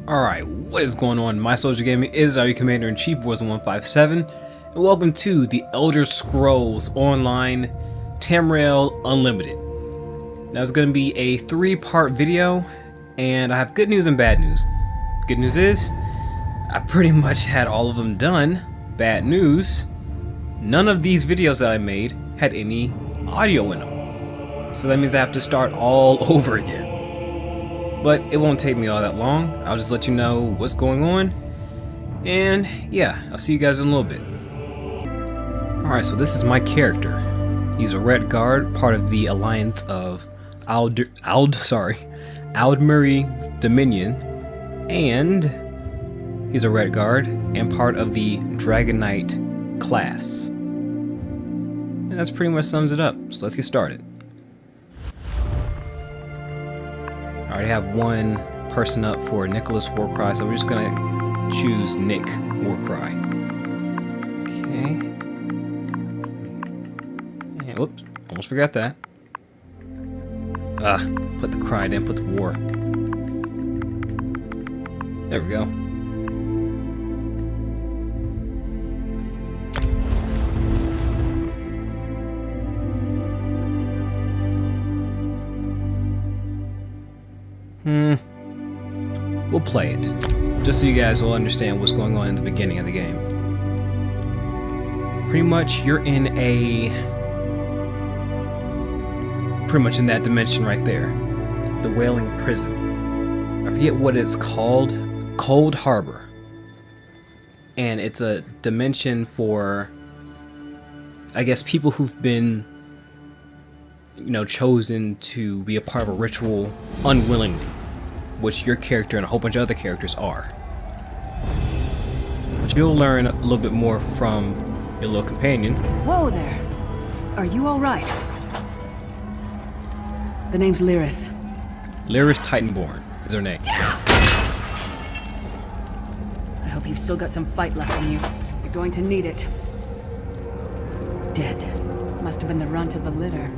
Alright, what is going on? My Soldier Gaming is our Commander-in-Chief, Voice157, and welcome to the Elder Scrolls Online Tamriel Unlimited. Now it's going to be a 3-part video, and I have good news and bad news. Good news is, I pretty much had all of them done. Bad news, none of these videos that I made had any audio in them. So that means I have to start all over again. But it won't take me all that long. I'll just let you know what's going on. And yeah, I'll see you guys in a little bit. Alright, so this is my character. He's a Red Guard, part of the alliance of Aldmeri Dominion. And he's a Red Guard and part of the Dragon Knight class. And that's pretty much sums it up. So let's get started. I already have one person up for Nicholas Warcry, so we're just gonna choose Nick Warcry. Okay. And whoops, almost forgot that. Put the cry, then put the war. There we go. We'll play it, just so you guys will understand what's going on in the beginning of the game. Pretty much, you're in that dimension right there. The Wailing Prison. I forget what it's called. Cold Harbor. And it's a dimension for, I guess, people who've been, chosen to be a part of a ritual unwillingly, which your character and a whole bunch of other characters are. But you'll learn a little bit more from your little companion. Whoa there! Are you alright? The name's Lyris. Lyris Titanborn is her name. I hope you've still got some fight left in you. You're going to need it. Dead. Must have been the runt of the litter.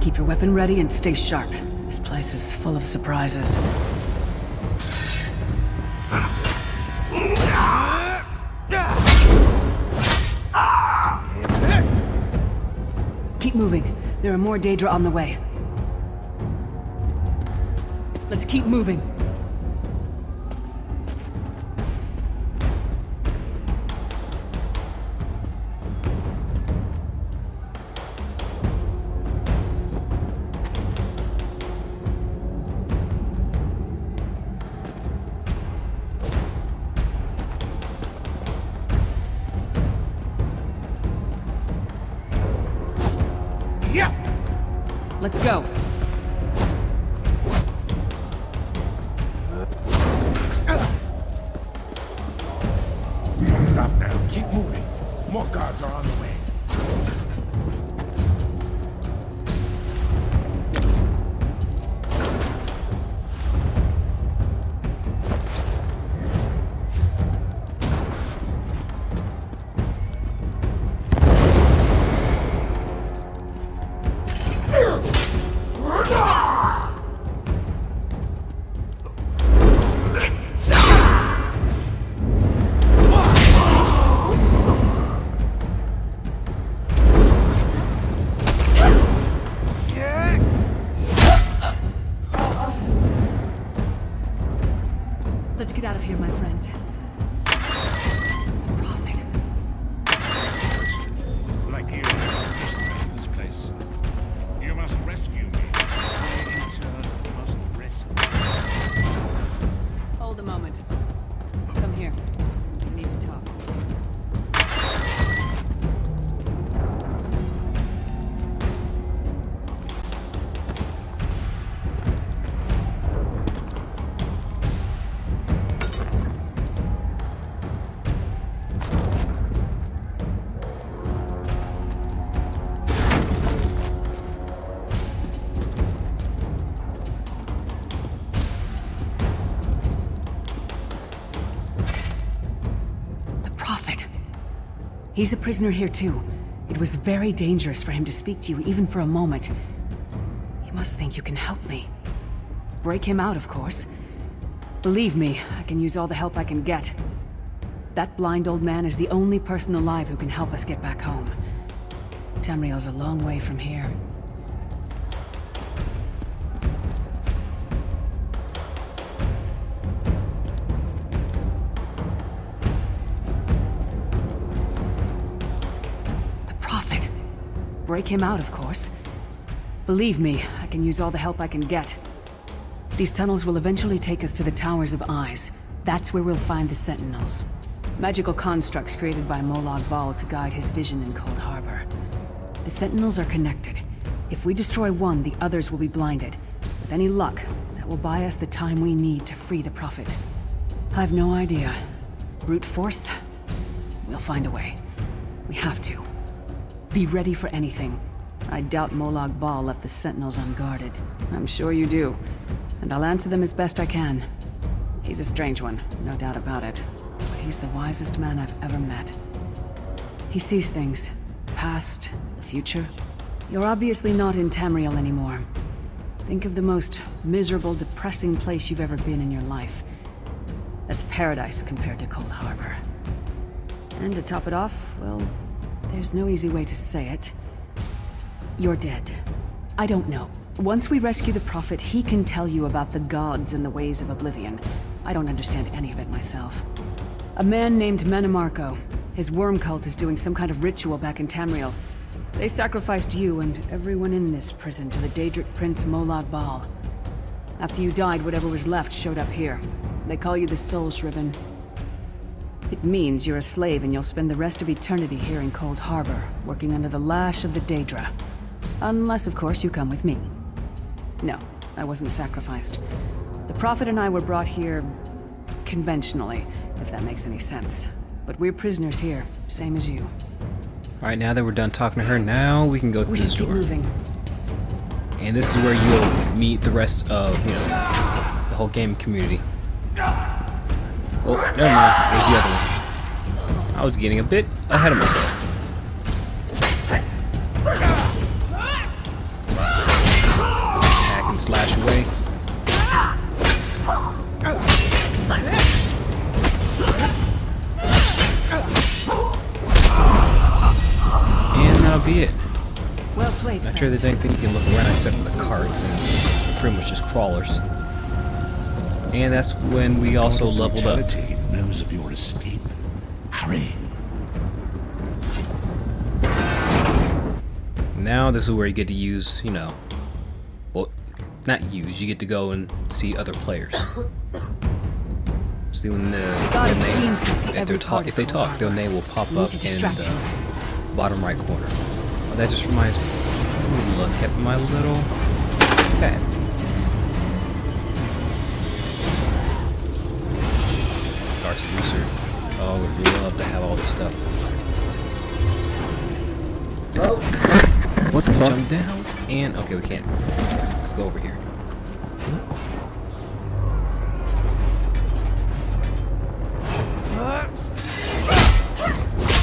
Keep your weapon ready and stay sharp. This place is full of surprises. Keep moving. There are more Daedra on the way. Let's keep moving. Let's go. Stop now. Keep moving. More guards are on the way. He's a prisoner here too. It was very dangerous for him to speak to you even for a moment. You must think you can help me. Break him out, of course. Believe me, I can use all the help I can get. That blind old man is the only person alive who can help us get back home. Tamriel's a long way from here. The Prophet. Break him out, of course. Believe me, I can use all the help I can get. These tunnels will eventually take us to the Towers of Eyes. That's where we'll find the Sentinels. Magical constructs created by Molag Bal to guide his vision in Cold Harbor. The Sentinels are connected. If we destroy one, the others will be blinded. With any luck, that will buy us the time we need to free the Prophet. I've no idea. Brute force? We'll find a way. We have to. Be ready for anything. I doubt Molag Bal left the Sentinels unguarded. I'm sure you do. And I'll answer them as best I can. He's a strange one, no doubt about it. But he's the wisest man I've ever met. He sees things. Past, the future. You're obviously not in Tamriel anymore. Think of the most miserable, depressing place you've ever been in your life. That's paradise compared to Cold Harbor. And to top it off, well, there's no easy way to say it. You're dead. I don't know. Once we rescue the Prophet, he can tell you about the gods and the ways of oblivion. I don't understand any of it myself. A man named Manamarco. His worm cult is doing some kind of ritual back in Tamriel. They sacrificed you and everyone in this prison to the Daedric Prince Molag Bal. After you died, whatever was left showed up here. They call you the Soul Shriven. It means you're a slave and you'll spend the rest of eternity here in Cold Harbor, working under the lash of the Daedra. Unless, of course, you come with me. No, I wasn't sacrificed. The Prophet and I were brought here conventionally, if that makes any sense. But we're prisoners here, same as you. Alright, now that we're done talking to her, now we can go through We this should keep door. moving. And this is where you'll meet the rest of, the whole game community. Oh, never mind. There's the other one. I was getting a bit ahead of myself. Hack and slash away. And that'll be it. Well played, Not sure there's anything you can look around except for the carts and pretty much just crawlers. And that's when we also leveled up. Knows of your escape. Hurry. Now this is where you get to use, well, not use, you get to go and see other players. See when God of Schemes can see every part if they of talk, Cold their Harbor. name will pop We need up to in distract the him. bottom right corner. Oh, that just reminds me. Let me look at my little pet. Dark's User. Oh, we'd really love to have all this stuff. What the fuck? Jump down and okay, we can't. Let's go over here.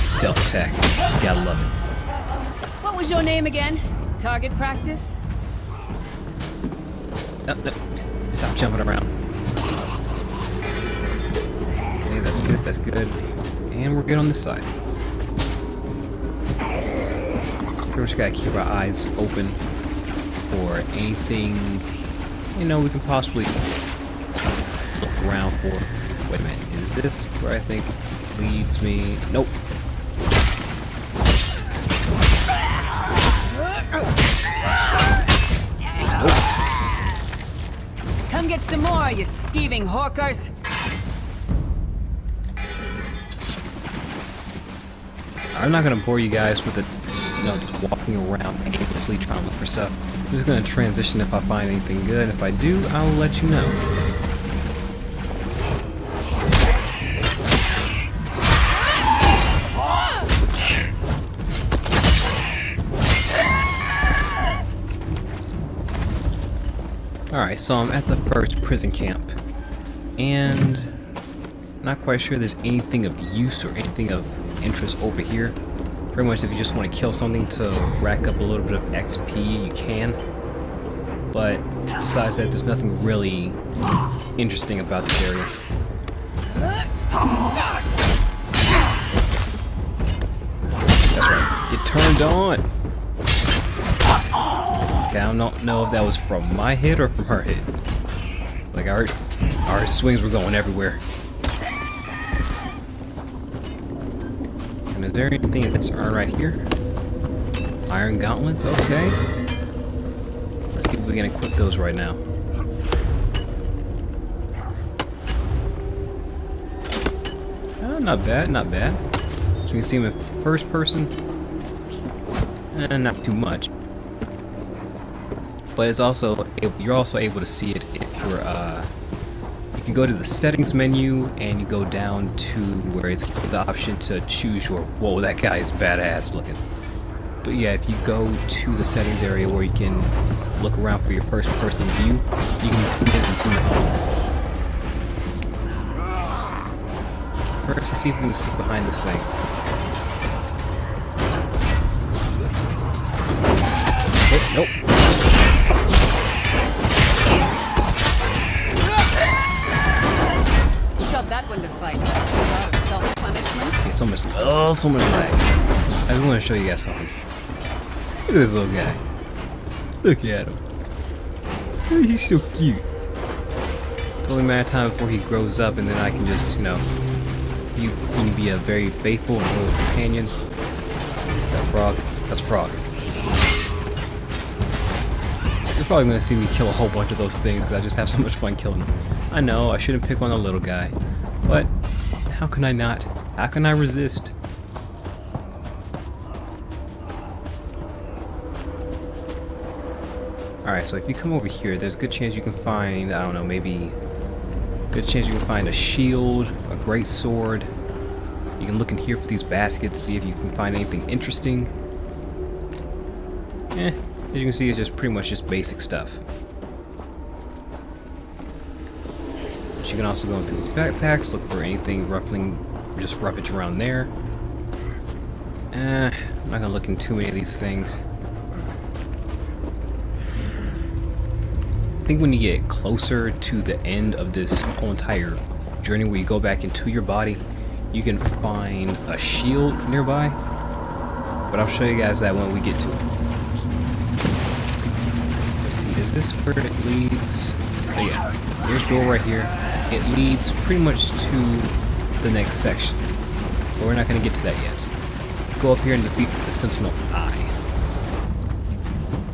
Stealth attack. Gotta love it. What was your name again? Target practice? No, no. Stop jumping around. Okay, that's good, that's good. And we're good on this side. We just gotta keep our eyes open for anything, we can possibly look around for. Wait a minute, is this where I think leads me? Nope. Come get some more, you skeeving hawkers! I'm not gonna bore you guys with just walking around aimlessly trying to look for stuff. I'm just gonna transition if I find anything good. If I do, I will let you know. Alright, so I'm at the first prison camp, and not quite sure there's anything of use or anything of interest over here. Pretty much if you just want to kill something to rack up a little bit of XP, you can. But besides that, there's nothing really interesting about this area. That's right, get turned on! Okay, I don't know if that was from my hit or from her hit. Like, our swings were going everywhere. And is there anything that's earned right here? Iron gauntlets, okay. Let's see if we can equip those right now. Not bad, not bad. So you can see them in first person. Not too much. But it's also, you're also able to see it if you go to the settings menu and you go down to where it's the option to choose your, whoa, that guy is badass looking. But yeah, if you go to the settings area where you can look around for your first person view, you can zoom out. First, let's see if we can see behind this thing. Oh, nope. You thought that one to fight. Self-punishment? Okay, so much lag. I just want to show you guys something. Look at this little guy. Look at him. He's so cute. It's only a matter of time before he grows up, and then I can just, you know, he can be a very faithful and loyal companion. That frog? That's a frog. You're probably going to see me kill a whole bunch of those things because I just have so much fun killing them. I know, I shouldn't pick on the little guy. But, how can I not? How can I resist? Alright, so if you come over here, there's a good chance you can find, I don't know, maybe... good chance you can find a shield, a great sword. You can look in here for these baskets, see if you can find anything interesting. As you can see, it's just pretty much just basic stuff. But you can also go in people's backpacks, look for anything just roughage around there. I'm not gonna look in too many of these things. I think when you get closer to the end of this whole entire journey where you go back into your body, you can find a shield nearby. But I'll show you guys that when we get to it. Let's see, is this where it leads? Oh yeah, there's a door right here. It leads pretty much to the next section. But we're not going to get to that yet. Let's go up here and defeat the Sentinel Eye.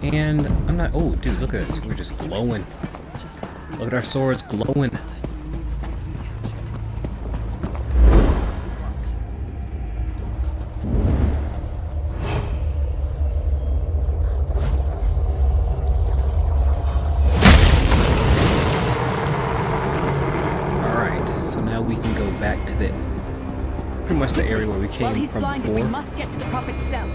And I'm not, oh dude, look at this, we're just glowing. Look at our swords glowing. Alright, so now we can go back to the, pretty much the area where we came from before. We must get to the prophet's cell.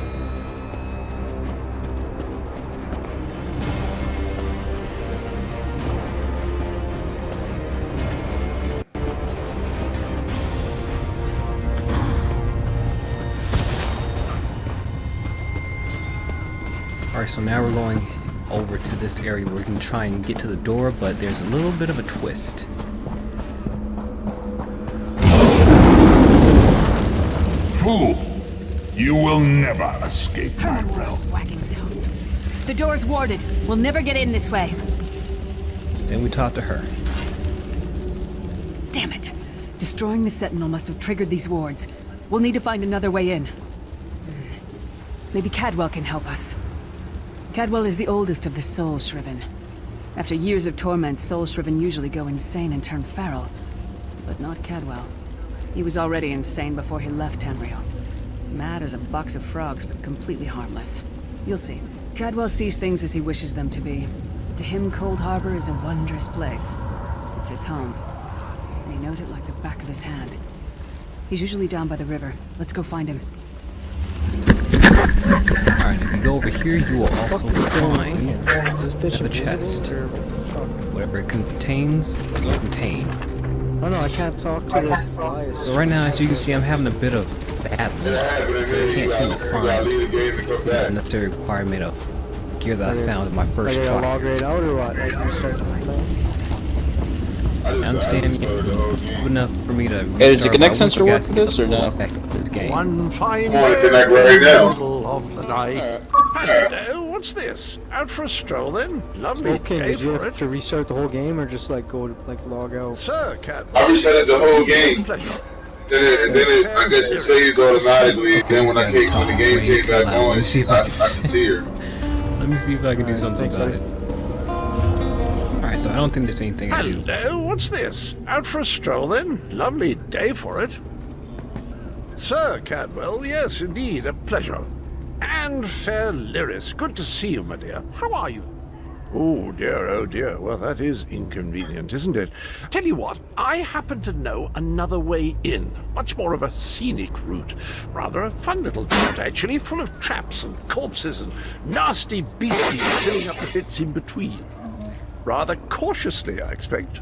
Alright, so now we're going over to this area where we can try and get to the door, but there's a little bit of a twist. Fool! You will never escape my realm. Wagging tongue. The door's warded. We'll never get in this way. Then we talk to her. Damn it. Destroying the Sentinel must have triggered these wards. We'll need to find another way in. Maybe Cadwell can help us. Cadwell is the oldest of the Soul Shriven. After years of torment, Soul Shriven usually go insane and turn feral. But not Cadwell. He was already insane before he left Tamriel. Mad as a box of frogs, but completely harmless. You'll see. Cadwell sees things as he wishes them to be. To him, Cold Harbor is a wondrous place. It's his home. And he knows it like the back of his hand. He's usually down by the river. Let's go find him. Alright, if you go over here, you will also find the chest. Whatever it contains, it will contain. Oh no, I can't talk to this. So right now, as you can see, I'm having a bit of bad luck because I can't seem to find the necessary requirement of gear that I found in my first Like, try. log right out or what? Like, you start I understand it's good enough for me to. Hey, does the connect sensor work for for this or no? This game. One fine I want to connect right now. of the night. Hello, what's this? Out for a stroll then? Lovely okay, day did you for have it. to restart the whole game or just like go to like log out? Sir, Cat. I reset it the whole game. Pleasure. I guess it saved automatically. Then when when the game came back on, I Let me see if can I can see her. Let me see if I can do something thanks, about it. Alright, so I don't think there's anything I do. Hello, what's this? Out for a stroll then? Lovely day for it. Sir Cadwell, yes, indeed, a pleasure. And fair Lyris, good to see you, my dear. How are you? Oh dear, well that is inconvenient, isn't it? Tell you what, I happen to know another way in. Much more of a scenic route. Rather a fun little route, actually, full of traps and corpses and nasty beasties filling up the bits in between. Rather cautiously, I expect.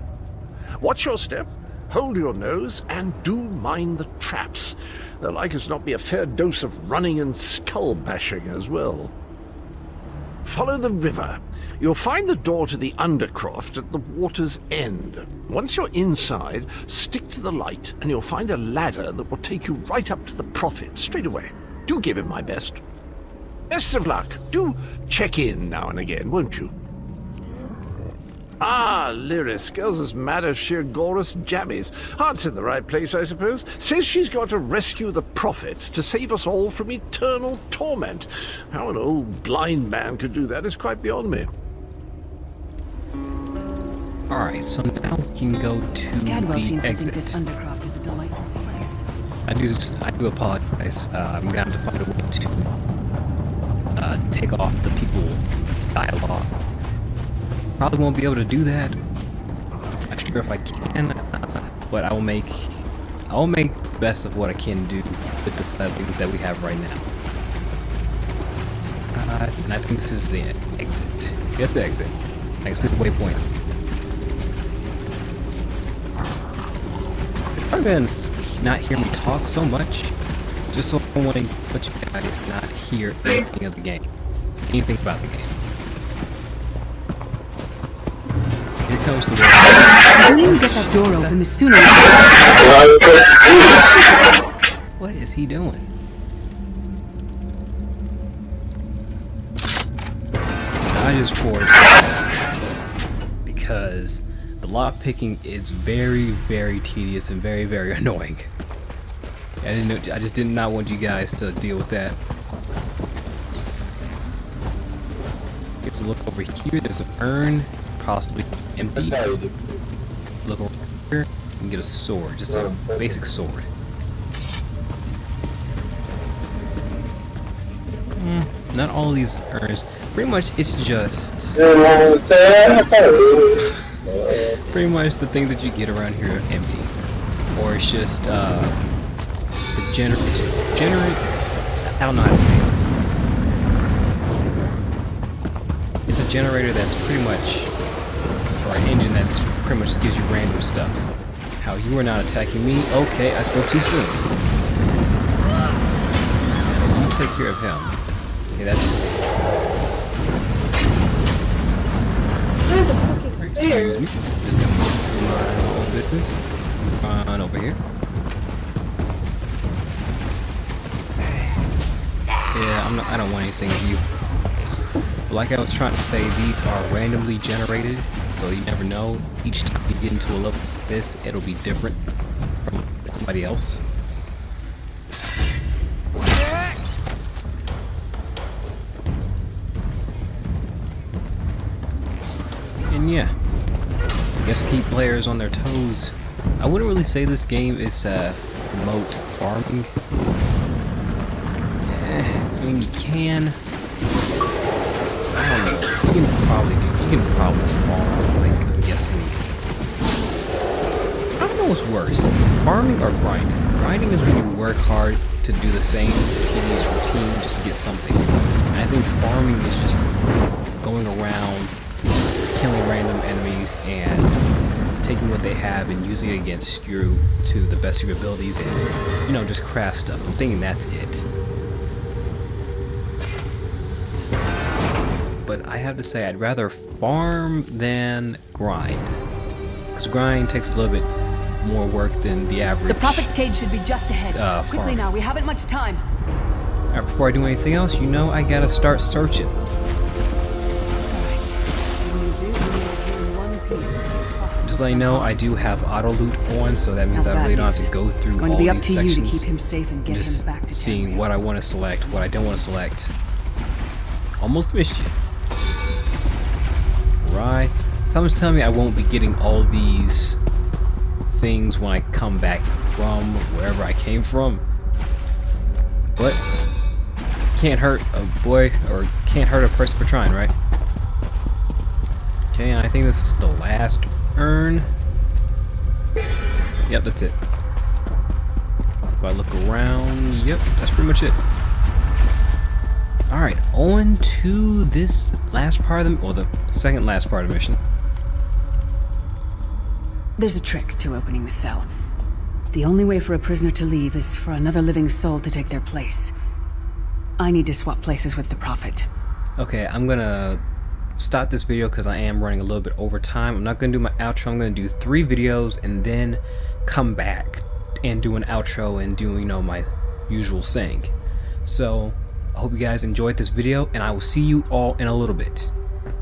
Watch your step, hold your nose, and do mind the traps. There'll like as not be a fair dose of running and skull bashing as well. Follow the river. You'll find the door to the Undercroft at the water's end. Once you're inside, stick to the light, and you'll find a ladder that will take you right up to the Prophet straight away. Do give him my best. Best of luck. Do check in now and again, won't you? Ah, Lyris, girl's as mad as sheer Gorus jammies. Heart's in the right place, I suppose. Says she's got to rescue the Prophet to save us all from eternal torment. How an old blind man could do that is quite beyond me. Alright, so now we can go to Cadwell the seems to think this exit. Undercroft is a delightful place. I do apologize. I'm gonna have to find a way to take off the people's dialogue. Probably won't be able to do that. I'm not sure if I can, but I will make the best of what I can do with the settings that we have right now. And I think this is the exit. Yes, the exit. Exit waypoint. You're probably gonna not hear me talk so much, just so I want to let you guys not hear anything of the game, anything about the game. Here comes the door. The sooner you get that door open, the sooner What is he doing? I just forced because the lock picking is very, very tedious and very, very annoying. I just did not want you guys to deal with that. Get to look over here. There's an urn, possibly empty. Look over here and get a sword, just a basic sword. Not all of these urns. Pretty much, it's just pretty much the things that you get around here are empty, or it's just it's generate. I don't know how to say it. It's a generator that's pretty much, or an engine that's pretty much just gives you random stuff. How you are not attacking me? Okay, I spoke too soon. Now, you take care of him. Okay, that's it. Excuse me. Just gonna mind my own business. On over here. Yeah, I don't want anything of you. But like I was trying to say, these are randomly generated, so you never know. Each time you get into a level like this, it'll be different from somebody else. And yeah, I guess keep players on their toes. I wouldn't really say this game is remote farming. I mean, you can. I don't know. You can probably farm. Like, I'm guessing. I don't know what's worse, farming or grinding. Grinding is when you work hard to do the same tedious routine just to get something. And I think farming is just going around, killing random enemies and taking what they have and using it against you to the best of your abilities and, you know, just craft stuff. I'm thinking that's it. But I have to say, I'd rather farm than grind. Because grind takes a little bit more work than the average. The Prophet's cage should be just ahead. Quickly farm. now, we haven't much time. Alright, before I do anything else, you know I gotta start searching. Just let you know, I do have auto loot on, so that means I really don't have to go through it's going all to be up these to sections. you to keep him safe and get Just him back to seeing Tamriel. what I want to select, what I don't want to select. Almost missed you. Right. Someone's telling me I won't be getting all these things when I come back from wherever I came from. But can't hurt a boy, or can't hurt a person for trying, right? Okay, and I think this is the last urn. Yep, that's it. If I look around, yep, that's pretty much it. Alright, on to this last part of the, or the second last part of the mission. There's a trick to opening the cell. The only way for a prisoner to leave is for another living soul to take their place. I need to swap places with the Prophet. Okay, I'm gonna stop this video because I am running a little bit over time. I'm not gonna do my outro. I'm gonna do 3 videos and then come back and do an outro and do, you know, my usual saying. So I hope you guys enjoyed this video, and I will see you all in a little bit.